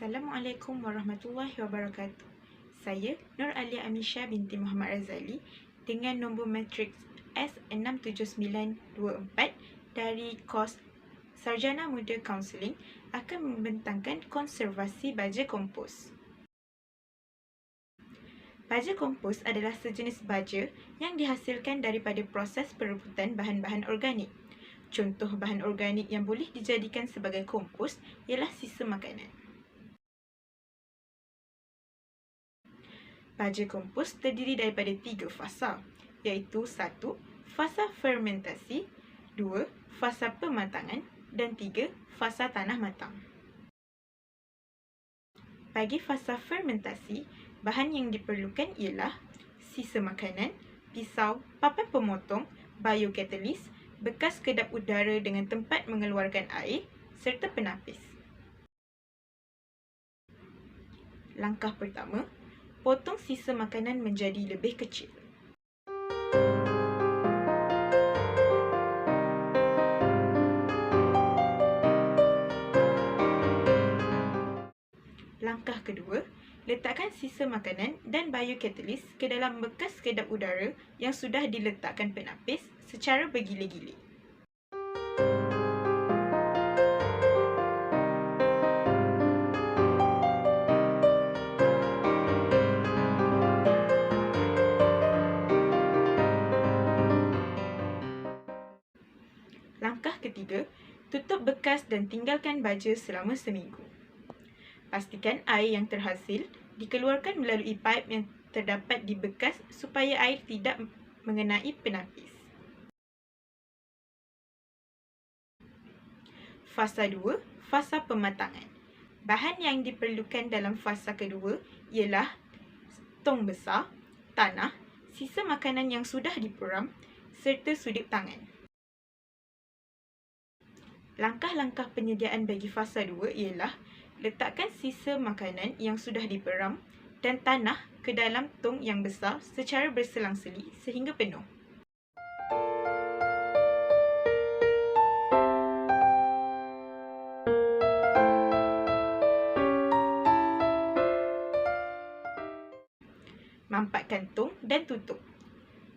Assalamualaikum warahmatullahi wabarakatuh. Saya Nur Alia Amisha binti Muhammad Razali dengan nombor matriks S67924 dari kos Sarjana Muda Kaunseling akan membentangkan konservasi baja kompos. Baja kompos adalah sejenis baja yang dihasilkan daripada proses perebutan bahan-bahan organik. Contoh bahan organik yang boleh dijadikan sebagai kompos ialah sisa makanan. Baja kompos terdiri daripada 3 fasa, iaitu 1. Fasa fermentasi, 2. Fasa pematangan dan 3. Fasa tanah matang. Bagi fasa fermentasi, bahan yang diperlukan ialah sisa makanan, pisau, papan pemotong, biokatalis, bekas kedap udara dengan tempat mengeluarkan air serta penapis. Langkah pertama, potong sisa makanan menjadi lebih kecil. Langkah kedua, letakkan sisa makanan dan biokatalis ke dalam bekas kedap udara yang sudah diletakkan penapis secara bergila-gila. Langkah ketiga, tutup bekas dan tinggalkan baja selama seminggu. Pastikan air yang terhasil dikeluarkan melalui paip yang terdapat di bekas supaya air tidak mengenai penapis. Fasa 2, fasa pematangan. Bahan yang diperlukan dalam fasa kedua ialah tong besar, tanah, sisa makanan yang sudah diperam serta sudip tangan. Langkah-langkah penyediaan bagi fasa 2 ialah letakkan sisa makanan yang sudah diperam dan tanah ke dalam tong yang besar secara berselang-seli sehingga penuh. Mampatkan tong dan tutup.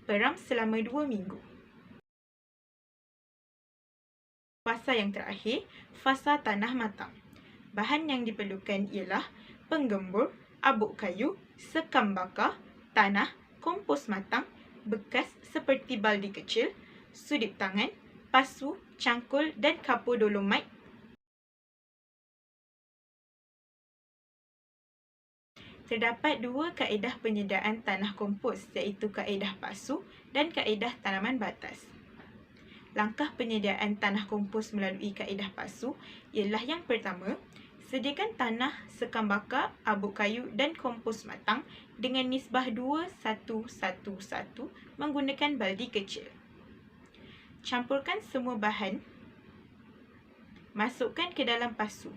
Peram selama 2 minggu. Fasa yang terakhir, fasa tanah matang. Bahan yang diperlukan ialah penggembur, abuk kayu, sekam bakar, tanah, kompos matang, bekas seperti baldi kecil, sudip tangan, pasu, cangkul dan kapur dolomite. Terdapat 2 kaedah penyediaan tanah kompos, iaitu kaedah pasu dan kaedah tanaman batas. Langkah penyediaan tanah kompos melalui kaedah pasu ialah yang pertama, sediakan tanah, sekam bakar, abuk kayu dan kompos matang dengan nisbah 2:1:1 menggunakan baldi kecil. Campurkan semua bahan, masukkan ke dalam pasu.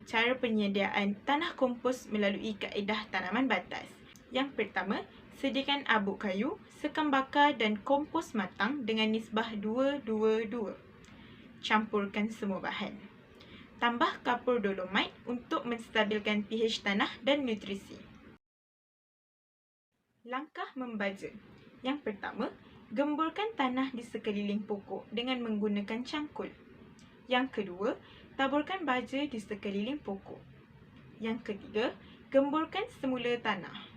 Cara penyediaan tanah kompos melalui kaedah tanaman batas. Yang pertama, sediakan abuk kayu, sekam bakar dan kompos matang dengan nisbah 2:2:2. Campurkan semua bahan. Tambah kapur dolomite untuk menstabilkan pH tanah dan nutrisi. Langkah membaja. Yang pertama, gemburkan tanah di sekeliling pokok dengan menggunakan cangkul. Yang kedua, taburkan baja di sekeliling pokok. Yang ketiga, gemburkan semula tanah.